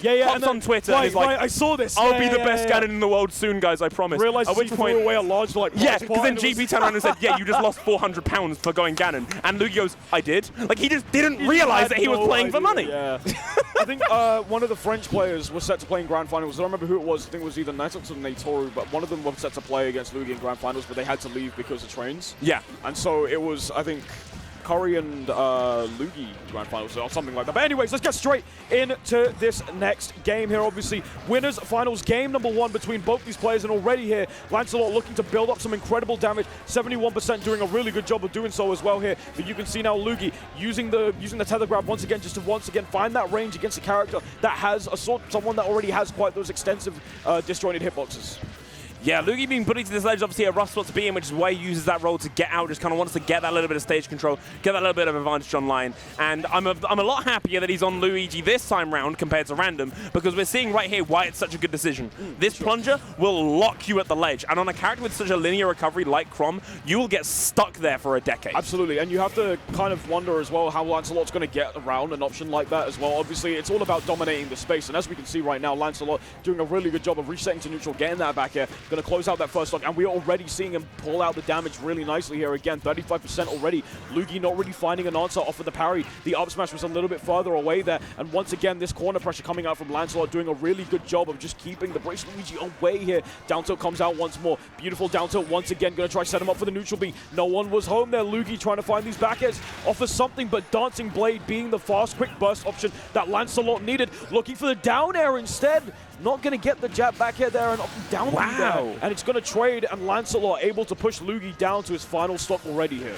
Pops on Twitter and is like, I saw this. I'll be the best Ganon in the world soon, guys, I promise. Realized at which point, threw away a large, like, because then GP turned around and said, yeah, you just lost 400 pounds for going Ganon. And Luugi goes, I did? Like, he just didn't realize that he was playing for money. Yeah. I think one of the French players was set to play in Grand Finals. I don't remember who it was. I think it was either Lancelot or Natoru, but one of them was set to play against Luugi in Grand Finals, but they had to leave because of trains. Yeah. And so it was, I think, Curry and Luugi Grand Finals or something like that. But anyways, let's get straight into this next game here. Obviously, winners finals game number 1 between both these players, and already here, Lancelot looking to build up some incredible damage. 71% doing a really good job of doing so as well here. But you can see now Luugi using the tether grab once again, just to find that range against a character that has someone that already has quite those extensive disjointed hitboxes. Yeah, Luugi being put into this ledge, obviously a rough spot to be in, which is why he uses that roll to get out, just kind of wants to get that little bit of stage control, get that little bit of advantage online. And I'm a lot happier that he's on Luigi this time round compared to random, because we're seeing right here why it's such a good decision. This plunger will lock you at the ledge, and on a character with such a linear recovery like Chrom, you will get stuck there for a decade. Absolutely, and you have to kind of wonder as well how Lancelot's going to get around an option like that as well. Obviously, it's all about dominating the space, and as we can see right now, Lancelot doing a really good job of resetting to neutral, getting that back here, going to close out that first stock, and we're already seeing him pull out the damage really nicely here again. 35% already. Luugi not really finding an answer off of the parry. The up smash was a little bit further away there, and once again, this corner pressure coming out from Lancelot doing a really good job of just keeping the brace Luigi away here. Down tilt comes out once more. Beautiful down tilt once again. Going to try to set him up for the neutral B. No one was home there. Luugi trying to find these back airs. Offers something, but Dancing Blade being the fast, quick burst option that Lancelot needed. Looking for the down air instead. Not going to get the jab back air there and down there. And it's going to trade, and Lancelot able to push Luugi down to his final stock already here.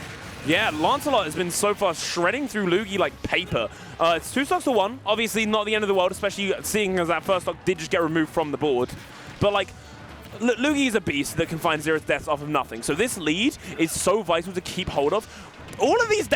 Yeah, Lancelot has been so far shredding through Luugi like paper. It's 2 stocks to 1. Obviously not the end of the world, especially seeing as that first stock did just get removed from the board. But like, Luugi is a beast that can find 0 deaths off of nothing. So this lead is so vital to keep hold of. All these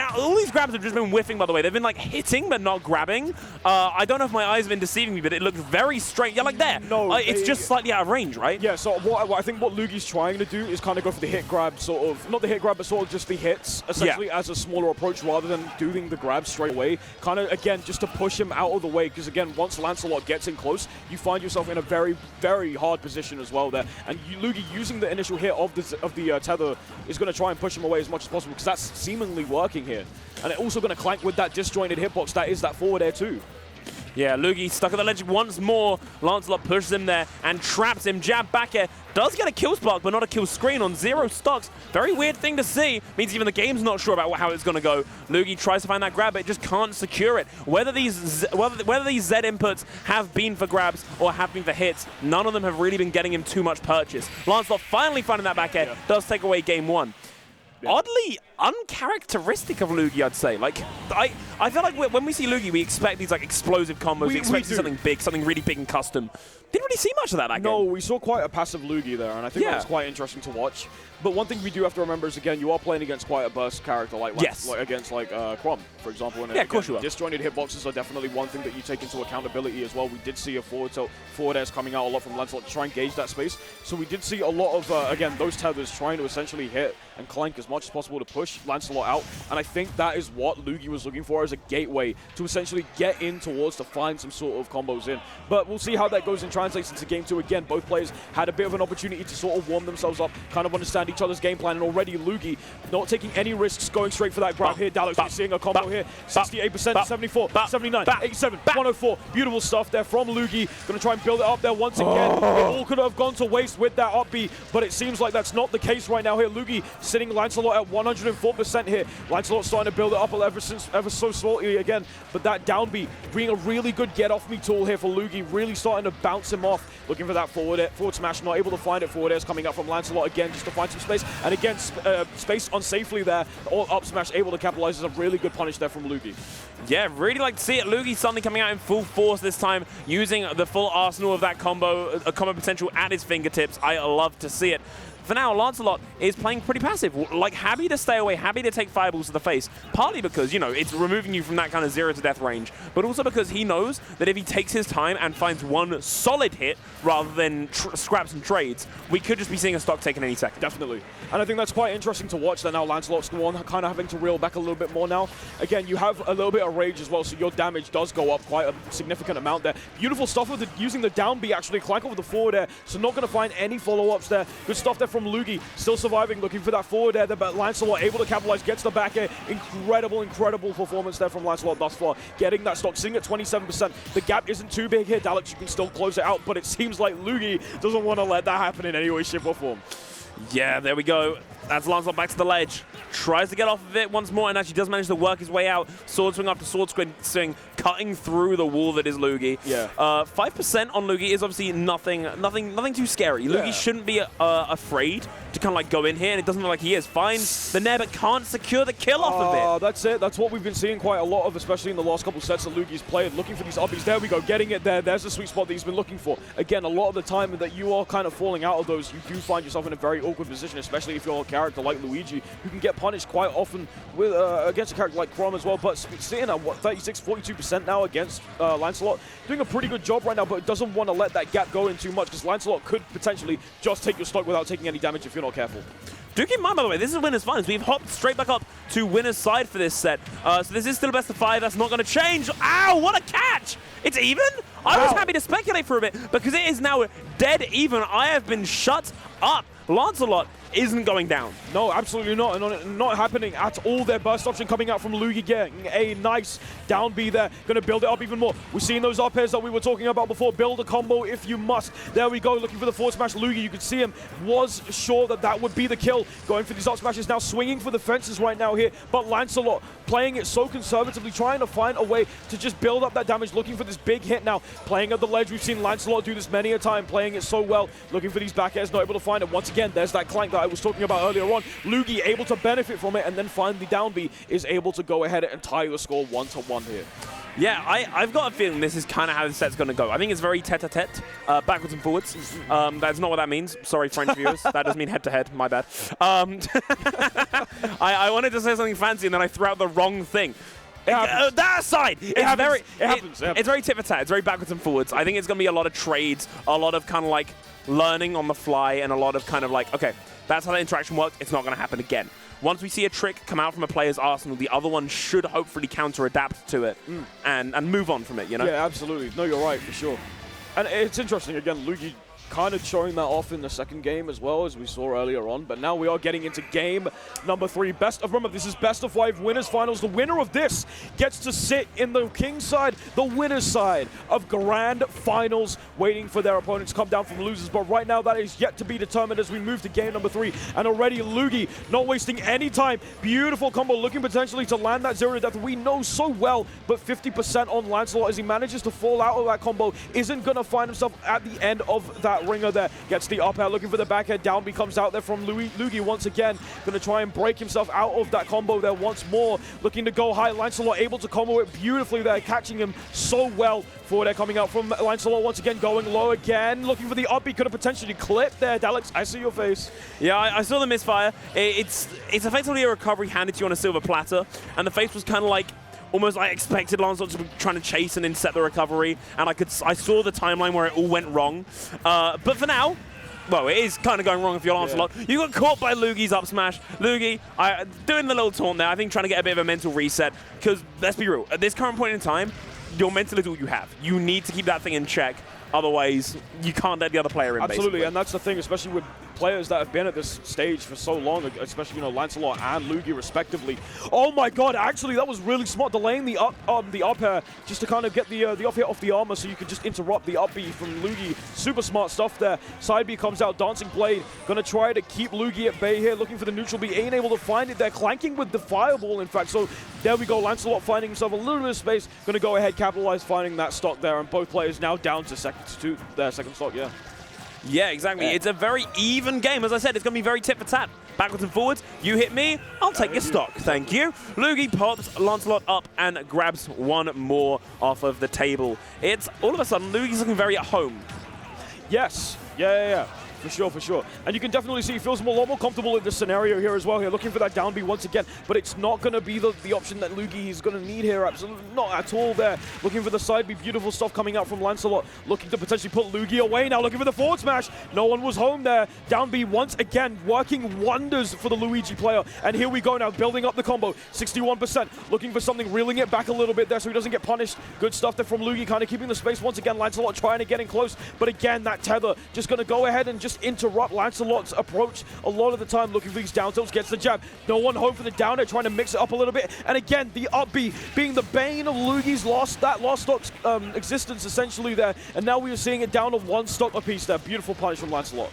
grabs have just been whiffing, by the way. They've been like hitting, but not grabbing. I don't know if my eyes have been deceiving me, but it looks very straight. Yeah, like there. No, it's just slightly out of range, right? Yeah, so I think what Luugi's trying to do is kind of go for the hit grab, sort of, not the hit grab, but sort of just the hits, essentially, as a smaller approach rather than doing the grab straight away. Kind of, again, just to push him out of the way, because again, once Lancelot gets in close, you find yourself in a very, very hard position as well there. And Luugi using the initial hit of the tether is going to try and push him away as much as possible, because that's seemingly working here. And it's also going to clank with that disjointed hitbox that is that forward air too. Yeah, Luugi stuck at the ledge once more. Lancelot pushes him there and traps him. Jab back air. Does get a kill spark, but not a kill screen on 0 stocks. Very weird thing to see. Means even the game's not sure about how it's going to go. Luugi tries to find that grab, but it just can't secure it. Whether these Z inputs have been for grabs or have been for hits, none of them have really been getting him too much purchase. Lancelot finally finding that back air. Does take away game 1. Yeah. Oddly uncharacteristic of Luugi, I'd say. Like, I feel like when we see Luugi, we expect these like explosive combos. We expect something big, something really big and custom. Didn't really see much of that game. No, we saw quite a passive Luugi there, and I think that was quite interesting to watch. But one thing we do have to remember is, again, you are playing against quite a burst character, like against Chrom, for example. And of course you are. Disjointed hitboxes are definitely one thing that you take into accountability as well. We did see a forward airs coming out a lot from Lancelot to try and gauge that space. So we did see a lot of, again, those tethers trying to essentially hit and clank as much as possible to push Lancelot out. And I think that is what Luugi was looking for as a gateway to essentially get in towards to find some sort of combos in. But we'll see how that goes and translates into game 2. Again, both players had a bit of an opportunity to sort of warm themselves up, kind of understand each other's game plan, and already Luugi not taking any risks, going straight for that grab here. Dallas, we're seeing a combo here. 68%, 74, 79, 87, 104. Beautiful stuff there from Luugi. Going to try and build it up there once again. It all could have gone to waste with that up B, but it seems like that's not the case right now here. Luugi sitting Lancelot at 104% here. Lancelot starting to build it up ever so slowly again, but that down B being a really good get off me tool here for Luugi, really starting to bounce him off. Looking for that forward smash, not able to find it. Forward airs coming up from Lancelot again just to find some space, and again space unsafely there. All up smash able to capitalize. Is a really good punish there from Luugi. Yeah, really like to see it. Luugi suddenly coming out in full force this time, using the full arsenal of that combo, a combo potential at his fingertips. I love to see it. For now, Lancelot is playing pretty passive, like happy to stay away, happy to take fireballs to the face, partly because, you know, it's removing you from that kind of 0 to death range, but also because he knows that if he takes his time and finds one solid hit rather than scraps and trades, we could just be seeing a stock taken any second. Definitely. And I think that's quite interesting to watch that now Lancelot's the one kind of having to reel back a little bit more now. Again, you have a little bit of rage as well, so your damage does go up quite a significant amount there. Beautiful stuff with using the down B, actually. Clank over the forward air, so not going to find any follow-ups there. Good stuff there from Luugi, still surviving, looking for that forward air there, but Lancelot able to capitalize, gets the back air. Incredible performance there from Lancelot thus far. Getting that stock, sitting at 27%. The gap isn't too big here. Daleks, you can still close it out, but it seems like Luugi doesn't want to let that happen in any way, shape, or form. Yeah, there we go. That's Lancelot back to the ledge. Tries to get off of it once more, and actually does manage to work his way out. Sword swing after sword swing, cutting through the wall that is Luugi. Yeah. 5% on Luugi is obviously nothing too scary. Yeah. Luugi shouldn't be afraid to kind of like go in here, and it doesn't look like he is. Finds the nair, but can't secure the kill off of it. That's it. That's what we've been seeing quite a lot of, especially in the last couple sets that Luugi's played. Looking for these uppies. There we go. Getting it there. There's the sweet spot that he's been looking for. Again, a lot of the time that you are kind of falling out of those, you do find yourself in a very awkward position, especially if you're a character like Luigi, who can get punished quite often with against a character like Chrom as well. But sitting at, what, 36, 42% now against Lancelot, doing a pretty good job right now, but doesn't want to let that gap go in too much, because Lancelot could potentially just take your stock without taking any damage if you're not careful. Do keep in mind, by the way, this is winners finals. We've hopped straight back up to winner's side for this set. So this is still a best of 5. That's not going to change. Ow, what a catch! It's even? I was happy to speculate for a bit, because it is now dead even. I have been shut up. Lancelot isn't going down. No, absolutely not. And not happening at all there. Burst option coming out from Luugi, getting a nice down B there. Going to build it up even more. We're seeing those up airs that we were talking about before. Build a combo if you must. There we go, looking for the forward smash. Luugi, you could see him, was sure that that would be the kill. Going for these up smashes now, swinging for the fences right now here. But Lancelot playing it so conservatively, trying to find a way to just build up that damage, looking for this big hit now. Playing at the ledge, we've seen Lancelot do this many a time, playing it so well. Looking for these back airs, not able to find it. Once again, there's that clank that I was talking about earlier on. Luugi able to benefit from it, and then find the down B, is able to go ahead and tie the score 1-1 here. Yeah, I've got a feeling this is kind of how the set's going to go. I think it's very tete-a-tete, backwards and forwards. That's not what that means. Sorry, French viewers. That does mean head-to-head. My bad. I wanted to say something fancy, and then I threw out the wrong thing. That aside, it happens. It's very tit-for-tat. It's very backwards and forwards. I think it's going to be a lot of trades, a lot of kind of like learning on the fly, and a lot of kind of like, okay, that's how the interaction works. It's not going to happen again. Once we see a trick come out from a player's arsenal, the other one should hopefully counter-adapt to it and move on from it, you know? Yeah, absolutely. No, you're right, for sure. And it's interesting, again, Luugi kind of showing that off in the second game as well, as we saw earlier on. But now we are getting into game number 3. Remember, this is best of 5 winners finals. The winner of this gets to sit in the king side, the winner's side of grand finals, waiting for their opponents to come down from losers. But right now, that is yet to be determined as we move to game number 3. And already Luugi not wasting any time. Beautiful combo, looking potentially to land that 0 to death. We know so well, but 50% on Lancelot as he manages to fall out of that combo. Isn't going to find himself at the end of that ringer there. Gets the up air, looking for the back air. Down B comes out there from Luugi once again. Going to try and break himself out of that combo there once more. Looking to go high. Lancelot able to combo it beautifully there, catching him so well. Forward air coming out from Lancelot once again, going low again. Looking for the up B, could have potentially clipped there. Daleks, I see your face. Yeah, I saw the misfire. It's effectively a recovery handed to you on a silver platter, and the face was kind of like, almost like expected Lancelot to be trying to chase and intercept the recovery, and I saw the timeline where it all went wrong. But for now, well, it is kind of going wrong if you're Lancelot. Yeah. You got caught by Luugi's up smash. Luugi doing the little taunt there, I think trying to get a bit of a mental reset, because let's be real, at this current point in time, your mental is all you have. You need to keep that thing in check. Otherwise, you can't let the other player in, Absolutely, basically. And that's the thing, especially with players that have been at this stage for so long, especially, you know, Lancelot and Luugi respectively. Oh my god, actually, that was really smart, delaying the up air just to kind of get the off hit off the armor so you could just interrupt the up B from Luugi. Super smart stuff there. Side B comes out, Dancing Blade, gonna try to keep Luugi at bay here, looking for the neutral B, ain't able to find it there, clanking with the fireball, in fact. So there we go, Lancelot finding himself a little bit of space, gonna go ahead, capitalize, finding that stock there, and both players now down to their second stock, yeah. Yeah, exactly. It's a very even game. As I said, it's going to be very tit-for-tat. Backwards and forwards. You hit me, I'll take your stock. Thank you. Luugi pops Lancelot up and grabs one more off of the table. It's all of a sudden, Luugi's looking very at home. Yes. Yeah. For sure, for sure. And you can definitely see he feels a lot more comfortable in this scenario here as well. Here, looking for that down B once again, but it's not going to be the option that Luugi is going to need here. Absolutely not at all there. Looking for the side B. Beautiful stuff coming out from Lancelot. Looking to potentially put Luugi away now. Looking for the forward smash. No one was home there. Down B once again, working wonders for the Luigi player. And here we go now, building up the combo. 61%. Looking for something, reeling it back a little bit there so he doesn't get punished. Good stuff there from Luugi, kind of keeping the space once again. Lancelot trying to get in close, but again, that tether just going to go ahead and just interrupt Lancelot's approach a lot of the time. Looking for these down tilts, gets the jab. No one home for the down air, trying to mix it up a little bit. And again, the up B being the bane of Luugi's lost stock's existence essentially there. And now we are seeing it down to 1 stock apiece there. Beautiful punish from Lancelot.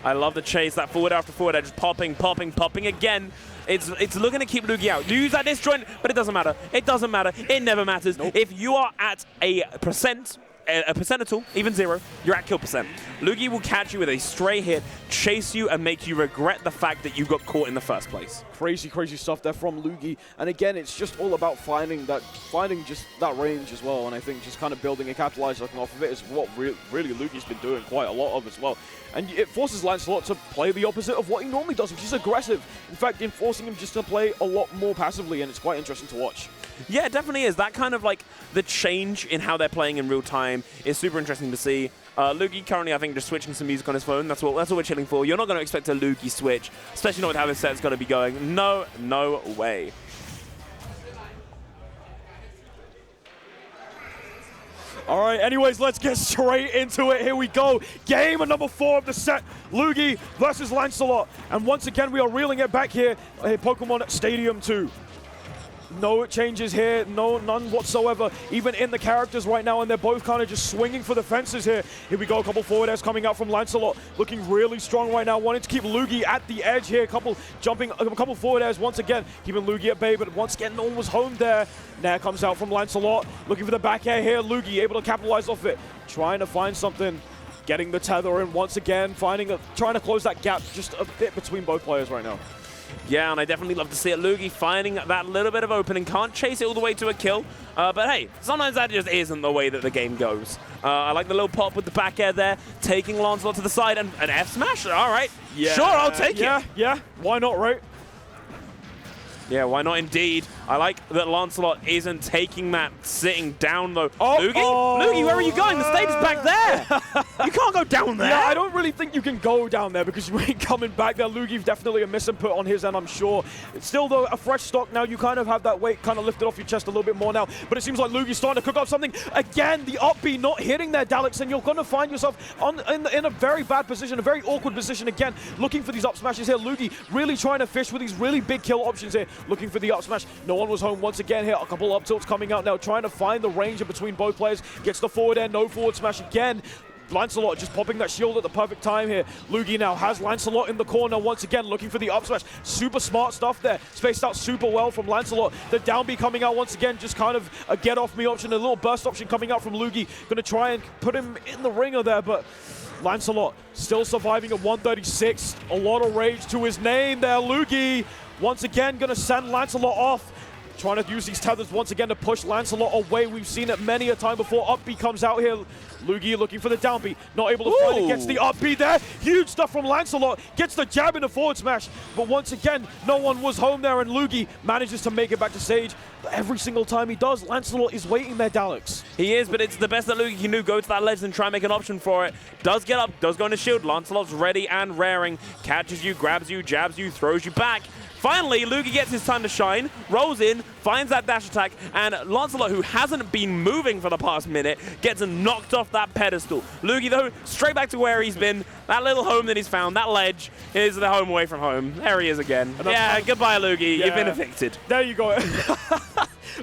I love the chase, that forward after forward edge, popping again. It's looking to keep Luugi out. Use that disjoint, but it doesn't matter. It doesn't matter. It never matters. Nope. If you are at a percent at all, even 0, you're at kill percent. Luugi will catch you with a stray hit, chase you, and make you regret the fact that you got caught in the first place. Crazy, crazy stuff there from Luugi. And again, it's just all about finding just that range as well. And I think just kind of building and capitalizing off of it is what really Luugi's been doing quite a lot of as well. And it forces Lancelot to play the opposite of what he normally does, which is aggressive. In fact, forcing him just to play a lot more passively, and it's quite interesting to watch. Yeah, it definitely is. That kind of like the change in how they're playing in real time is super interesting to see. Luugi currently, I think, just switching some music on his phone. That's what we're chilling for. You're not going to expect a Luugi switch, especially not with how this set's going to be going. No way. All right, anyways, let's get straight into it. Here we go. Game number 4 of the set. Luugi versus Lancelot. And once again, we are reeling it back here at Pokemon Stadium 2. No changes here, none whatsoever, even in the characters right now, and they're both kind of just swinging for the fences here. Here we go, a couple forward airs coming out from Lancelot, looking really strong right now, wanting to keep Luugi at the edge here. A couple forward airs once again, keeping Luugi at bay, but once again, no one was home there. Nair comes out from Lancelot, looking for the back air here. Luugi able to capitalize off it, trying to find something, getting the tether in once again, trying to close that gap just a bit between both players right now. Yeah, and I definitely love to see it. Luugi finding that little bit of opening. Can't chase it all the way to a kill. But hey, sometimes that just isn't the way that the game goes. I like the little pop with the back air there, taking Lancelot to the side, and an F smash. All right. Yeah. Sure, I'll take it. Yeah. Why not, right? Yeah, why not indeed? I like that Lancelot isn't taking that sitting down, though. Oh, Luugi? Luugi, where are you going? The stage is back there. You can't go down there. Yeah, I don't really think you can go down there because you ain't coming back there. Luugi, definitely a misinput on his end, I'm sure. It's still, though, a fresh stock now. You kind of have that weight kind of lifted off your chest a little bit more now. But it seems like Luugi's starting to cook up something. Again, the up B not hitting there, Daleks, and you're going to find yourself in a very bad position, a very awkward position again, looking for these up smashes here. Luugi really trying to fish with these really big kill options here, looking for the up smash. No one was home once again here. A couple up tilts coming out now, trying to find the range in between both players. Gets the forward air, no forward smash again. Lancelot just popping that shield at the perfect time here. Luugi now has Lancelot in the corner once again, looking for the up smash. Super smart stuff there. Spaced out super well from Lancelot. The down B coming out once again, just kind of a get off me option, a little burst option coming out from Luugi. Gonna try and put him in the ringer there, but Lancelot still surviving at 136. A lot of rage to his name there. Luugi once again gonna send Lancelot off. Trying to use these tethers once again to push Lancelot away. We've seen it many a time before. Up B comes out here. Luugi looking for the down B. Not able to find it. Gets the up B there. Huge stuff from Lancelot. Gets the jab in the forward smash. But once again, no one was home there, and Luugi manages to make it back to stage. But every single time he does, Lancelot is waiting there, Daleks. He is, but it's the best that Luugi can do. Go to that ledge and try and make an option for it. Does get up, does go into shield. Lancelot's ready and raring. Catches you, grabs you, jabs you, throws you back. Finally, Luugi gets his time to shine, rolls in, finds that dash attack, and Lancelot, who hasn't been moving for the past minute, gets knocked off that pedestal. Luugi, though, straight back to where he's been. That little home that he's found, that ledge, is the home away from home. There he is again. Yeah, goodbye, Luugi. Yeah. You've been evicted. There you go.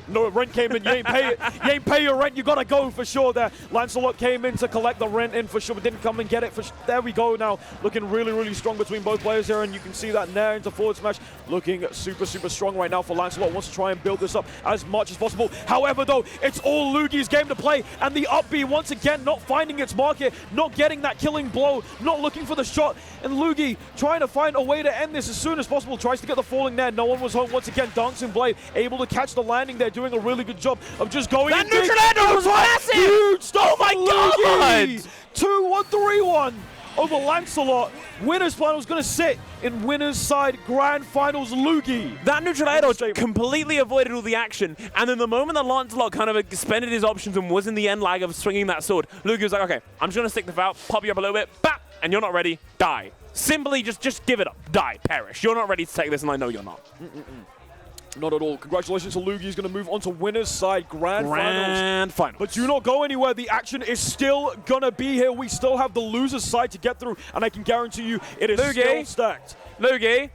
No, rent came in, you ain't pay your rent, you gotta go for sure there. Lancelot came in to collect the rent in for sure, but didn't come and get it. There we go now, looking really, really strong between both players here, and you can see that Nair into forward smash, looking super, super strong right now for Lancelot. Wants to try and build this up as much as possible. However, though, it's all Luugi's game to play, and the up B once again not finding its mark here, not getting that killing blow, not looking for the shot, and Luugi trying to find a way to end this as soon as possible. Tries to get the falling Nair. No one was home once again. Dancing Blade able to catch the landing there, doing a really good job of just going that neutral ender was massive! Huge stuff. Oh my god! 2-1-3-1. over Lancelot. Winners finals going to sit in winners side grand finals Luugi. That neutral air dodge completely avoided all the action, and then the moment that Lancelot kind of expended his options and was in the end lag of swinging that sword, Luugi was like, okay, I'm just going to stick the out, pop you up a little bit, bap, and you're not ready, die. Simply just give it up, die, perish. You're not ready to take this, and I know you're not. Not at all. Congratulations to Luugi. He's going to move on to winners side grand finals. Finals. But do not go anywhere. The action is still going to be here. We still have the losers side to get through, and I can guarantee you it is still stacked. Luugi,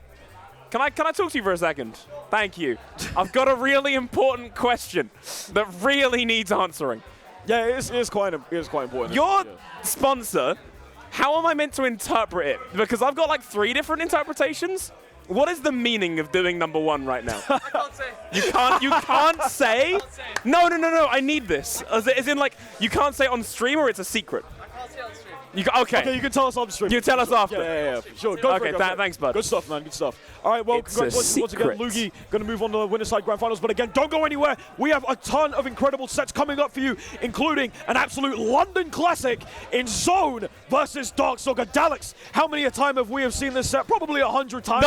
can I talk to you for a second? Thank you. I've got a really important question that really needs answering. Yeah, it is quite important. Your sponsor, how am I meant to interpret it? Because I've got like 3 different interpretations. What is the meaning of doing number 1 right now? I can't say. You can't say? I can't say. No, I need this. As in like, you can't say on stream or it's a secret? I can't say on stream. Okay, you can tell us on stream. You tell us after. Yeah. Sure, go for it. Thanks, bud. Good stuff, man. Good stuff. All right, well, It's congratulations once again, Luugi. Going to move on to the winner's side grand finals. But again, don't go anywhere. We have a ton of incredible sets coming up for you, including an absolute London classic in Zone versus Dark Saga. Daleks, how many a time have we seen this set? Probably 100 times.